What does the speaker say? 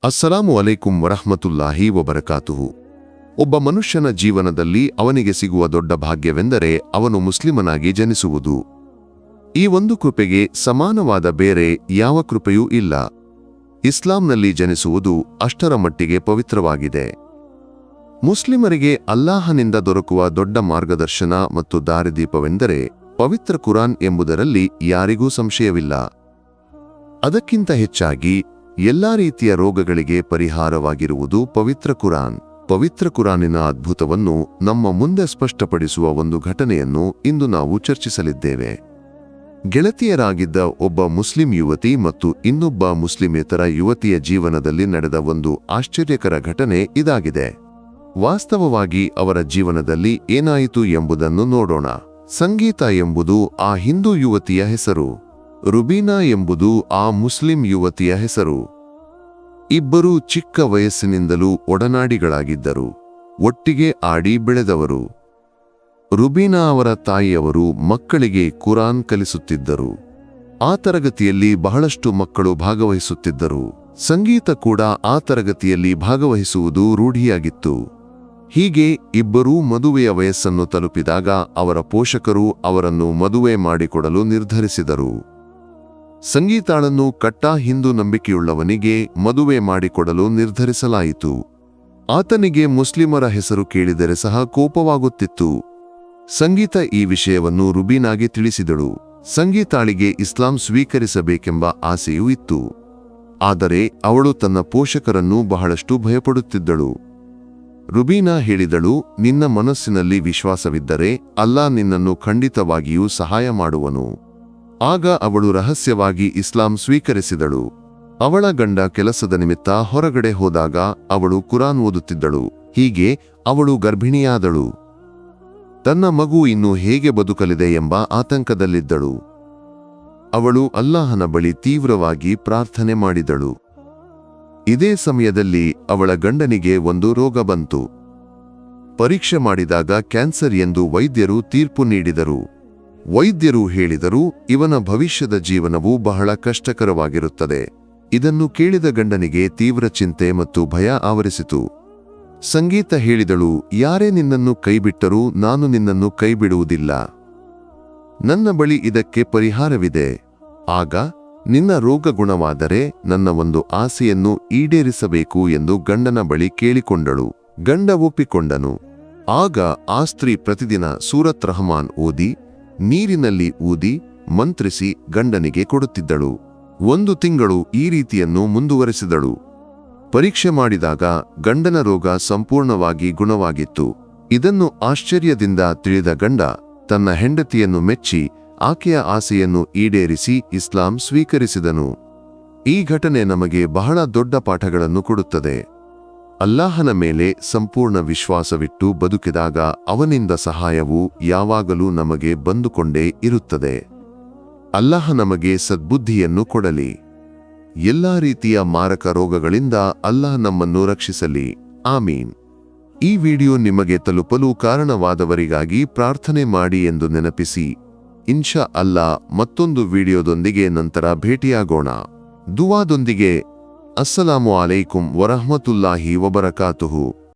ಅಸ್ಸಲಾಮು ಅಲೈಕುಂ ವರಹ್ಮತುಲ್ಲಾಹಿ ವಬರಕಾತುಹು. ಒಬ್ಬ ಮನುಷ್ಯನ ಜೀವನದಲ್ಲಿ ಅವನಿಗೆ ಸಿಗುವ ದೊಡ್ಡ ಭಾಗ್ಯವೆಂದರೆ ಅವನು ಮುಸ್ಲಿಮನಾಗಿ ಜನಿಸುವುದು. ಈ ಒಂದು ಕೃಪೆಗೆ ಸಮಾನವಾದ ಬೇರೆ ಯಾವ ಕೃಪೆಯೂ ಇಲ್ಲ. ಇಸ್ಲಾಂನಲ್ಲಿ ಜನಿಸುವುದು ಅಷ್ಟರ ಮಟ್ಟಿಗೆ ಪವಿತ್ರವಾಗಿದೆ. ಮುಸ್ಲಿಮರಿಗೆ ಅಲ್ಲಾಹನಿಂದ ದೊರಕುವ ದೊಡ್ಡ ಮಾರ್ಗದರ್ಶನ ಮತ್ತು ದಾರಿದೀಪವೆಂದರೆ ಪವಿತ್ರ ಕುರಾನ್ ಎಂಬುದರಲ್ಲಿ ಯಾರಿಗೂ ಸಂಶಯವಿಲ್ಲ. ಅದಕ್ಕಿಂತ ಹೆಚ್ಚಾಗಿ ಎಲ್ಲಾ ರೀತಿಯ ರೋಗಗಳಿಗೆ ಪರಿಹಾರವಾಗಿರುವುದು ಪವಿತ್ರ ಕುರಾನ್. ಪವಿತ್ರ ಕುರಾನಿನ ಅದ್ಭುತವನ್ನು ನಮ್ಮ ಮುಂದೆ ಸ್ಪಷ್ಟಪಡಿಸುವ ಒಂದು ಘಟನೆಯನ್ನು ಇಂದು ನಾವು ಚರ್ಚಿಸಲಿದ್ದೇವೆ. ಗೆಳತಿಯರಾಗಿದ್ದ ಒಬ್ಬ ಮುಸ್ಲಿಂ ಯುವತಿ ಮತ್ತು ಇನ್ನೊಬ್ಬ ಮುಸ್ಲಿಮೇತರ ಯುವತಿಯ ಜೀವನದಲ್ಲಿ ನಡೆದ ಒಂದು ಆಶ್ಚರ್ಯಕರ ಘಟನೆ ಇದಾಗಿದೆ. ವಾಸ್ತವವಾಗಿ ಅವರ ಜೀವನದಲ್ಲಿ ಏನಾಯಿತು ಎಂಬುದನ್ನು ನೋಡೋಣ. ಸಂಗೀತ ಎಂಬುದು ಆ ಹಿಂದೂ ಯುವತಿಯ ಹೆಸರು. ರುಬೀನಾ ಎಂಬುದು ಆ ಮುಸ್ಲಿಂ ಯುವತಿಯ ಹೆಸರು. ಇಬ್ಬರೂ ಚಿಕ್ಕ ವಯಸ್ಸಿನಿಂದಲೂ ಒಡನಾಡಿಗಳಾಗಿದ್ದರು. ಒಟ್ಟಿಗೆ ಆಡಿ ಬೆಳೆದವರು. ರುಬೀನಾ ಅವರ ತಾಯಿಯವರು ಮಕ್ಕಳಿಗೆ ಕುರಾನ್ ಕಲಿಸುತ್ತಿದ್ದರು. ಆ ತರಗತಿಯಲ್ಲಿ ಬಹಳಷ್ಟು ಮಕ್ಕಳು ಭಾಗವಹಿಸುತ್ತಿದ್ದರು. ಸಂಗೀತ ಕೂಡ ಆ ತರಗತಿಯಲ್ಲಿ ಭಾಗವಹಿಸುವುದು ರೂಢಿಯಾಗಿತ್ತು. ಹೀಗೆ ಇಬ್ಬರೂ ಮದುವೆಯ ವಯಸ್ಸನ್ನು ತಲುಪಿದಾಗ ಅವರ ಪೋಷಕರು ಅವರನ್ನು ಮದುವೆ ಮಾಡಿಕೊಡಲು ನಿರ್ಧರಿಸಿದರು. ಸಂಗೀತಾಳನ್ನು ಕಟ್ಟಾ ಹಿಂದೂ ನಂಬಿಕೆಯುಳ್ಳವನಿಗೆ ಮದುವೆ ಮಾಡಿಕೊಡಲು ನಿರ್ಧರಿಸಲಾಯಿತು. ಆತನಿಗೆ ಮುಸ್ಲಿಮರ ಹೆಸರು ಕೇಳಿದರೆ ಸಹ ಕೋಪವಾಗುತ್ತಿತ್ತು. ಸಂಗೀತ ಈ ವಿಷಯವನ್ನು ರುಬೀನಾಗೆ ತಿಳಿಸಿದಳು. ಸಂಗೀತಾಳಿಗೆ ಇಸ್ಲಾಂ ಸ್ವೀಕರಿಸಬೇಕೆಂಬ ಆಸೆಯೂ ಇತ್ತು. ಆದರೆ ಅವಳು ತನ್ನ ಪೋಷಕರನ್ನು ಬಹಳಷ್ಟು ಭಯಪಡುತ್ತಿದ್ದಳು. ರುಬೀನಾ ಹೇಳಿದಳು, ನಿನ್ನ ಮನಸ್ಸಿನಲ್ಲಿ ವಿಶ್ವಾಸವಿದ್ದರೆ ಅಲ್ಲಾ ನಿನ್ನನ್ನು ಖಂಡಿತವಾಗಿಯೂ ಸಹಾಯ ಮಾಡುವನು. ಆಗ ಅವಳು ರಹಸ್ಯವಾಗಿ ಇಸ್ಲಾಂ ಸ್ವೀಕರಿಸಿದಳು. ಅವಳ ಗಂಡ ಕೆಲಸದ ನಿಮಿತ್ತ ಹೊರಗಡೆ ಹೋದಾಗ ಅವಳು ಕುರಾನ್ ಓದುತ್ತಿದ್ದಳು. ಹೀಗೆ ಅವಳು ಗರ್ಭಿಣಿಯಾದಳು. ತನ್ನ ಮಗು ಇನ್ನು ಹೇಗೆ ಬದುಕಲಿದೆ ಎಂಬ ಆತಂಕದಲ್ಲಿದ್ದಳು. ಅವಳು ಅಲ್ಲಾಹನ ಬಳಿ ತೀವ್ರವಾಗಿ ಪ್ರಾರ್ಥನೆ ಮಾಡಿದಳು. ಇದೇ ಸಮಯದಲ್ಲಿ ಅವಳ ಗಂಡನಿಗೆ ಒಂದು ರೋಗ ಬಂತು. ಪರೀಕ್ಷೆ ಮಾಡಿದಾಗ ಕ್ಯಾನ್ಸರ್ ಎಂದು ವೈದ್ಯರು ತೀರ್ಪು ನೀಡಿದರು. ವೈದ್ಯರು ಹೇಳಿದರು, ಇವನ ಭವಿಷ್ಯದ ಜೀವನವು ಬಹಳ ಕಷ್ಟಕರವಾಗಿರುತ್ತದೆ. ಇದನ್ನು ಕೇಳಿದ ಗಂಡನಿಗೆ ತೀವ್ರ ಚಿಂತೆ ಮತ್ತು ಭಯ ಆವರಿಸಿತು. ಸಂಗೀತ ಹೇಳಿದಳು, ಯಾರೇ ನಿನ್ನನ್ನು ಕೈಬಿಟ್ಟರೂ ನಾನು ನಿನ್ನನ್ನು ಕೈಬಿಡುವುದಿಲ್ಲ. ನನ್ನ ಬಳಿ ಇದಕ್ಕೆ ಪರಿಹಾರವಿದೆ. ಆಗ ನಿನ್ನ ರೋಗ ಗುಣವಾದರೆ ನನ್ನ ಒಂದು ಆಸೆಯನ್ನು ಈಡೇರಿಸಬೇಕು ಎಂದು ಗಂಡನ ಬಳಿ ಕೇಳಿಕೊಂಡಳು. ಗಂಡ ಒಪ್ಪಿಕೊಂಡನು. ಆಗ ಆ ಸ್ತ್ರೀ ಪ್ರತಿದಿನ ಸೂರತ್ ರಹಮಾನ್ ಓದಿ ನೀರಿನಲ್ಲಿ ಊದಿ ಮಂತ್ರಿಸಿ ಗಂಡನಿಗೆ ಕೊಡುತ್ತಿದ್ದಳು. 1 ತಿಂಗಳು ಈ ರೀತಿಯನ್ನು ಮುಂದುವರೆಸಿದಳು. ಪರೀಕ್ಷೆ ಮಾಡಿದಾಗ ಗಂಡನ ರೋಗ ಸಂಪೂರ್ಣವಾಗಿ ಗುಣವಾಗಿತ್ತು. ಇದನ್ನು ಆಶ್ಚರ್ಯದಿಂದ ತಿಳಿದ ಗಂಡ ತನ್ನ ಹೆಂಡತಿಯನ್ನು ಮೆಚ್ಚಿ ಆಕೆಯ ಆಸೆಯನ್ನು ಈಡೇರಿಸಿ ಇಸ್ಲಾಂ ಸ್ವೀಕರಿಸಿದನು. ಈ ಘಟನೆ ನಮಗೆ ಬಹಳ ದೊಡ್ಡ ಪಾಠಗಳನ್ನು ಕೊಡುತ್ತದೆ. ಅಲ್ಲಾಹನ ಮೇಲೆ ಸಂಪೂರ್ಣ ವಿಶ್ವಾಸವಿಟ್ಟು ಬದುಕಿದಾಗ ಅವನಿಂದ ಸಹಾಯವು ಯಾವಾಗಲೂ ನಮಗೆ ಬಂದುಕೊಂಡೇ ಇರುತ್ತದೆ. ಅಲ್ಲಾಹ ನಮಗೆ ಸದ್ಬುದ್ಧಿಯನ್ನು ಕೊಡಲಿ. ಎಲ್ಲಾ ರೀತಿಯ ಮಾರಕ ರೋಗಗಳಿಂದ ಅಲ್ಲಾಹ್ ನಮ್ಮನ್ನು ರಕ್ಷಿಸಲಿ. ಆಮೀನ್. ಈ ವಿಡಿಯೋ ನಿಮಗೆ ತಲುಪಲು ಕಾರಣವಾದವರಿಗಾಗಿ ಪ್ರಾರ್ಥನೆ ಮಾಡಿ ಎಂದು ನೆನಪಿಸಿ. ಇನ್ಶಾ ಅಲ್ಲಾ ಮತ್ತೊಂದು ವಿಡಿಯೋದೊಂದಿಗೆ ನಂತರ ಭೇಟಿಯಾಗೋಣ. ದುವಾದೊಂದಿಗೆ. ಅಸ್ಸಲಾಮು ಅಲೈಕುಂ ವರಹ್ಮತುಲ್ಲಾಹಿ ವಬರಕಾತುಹು.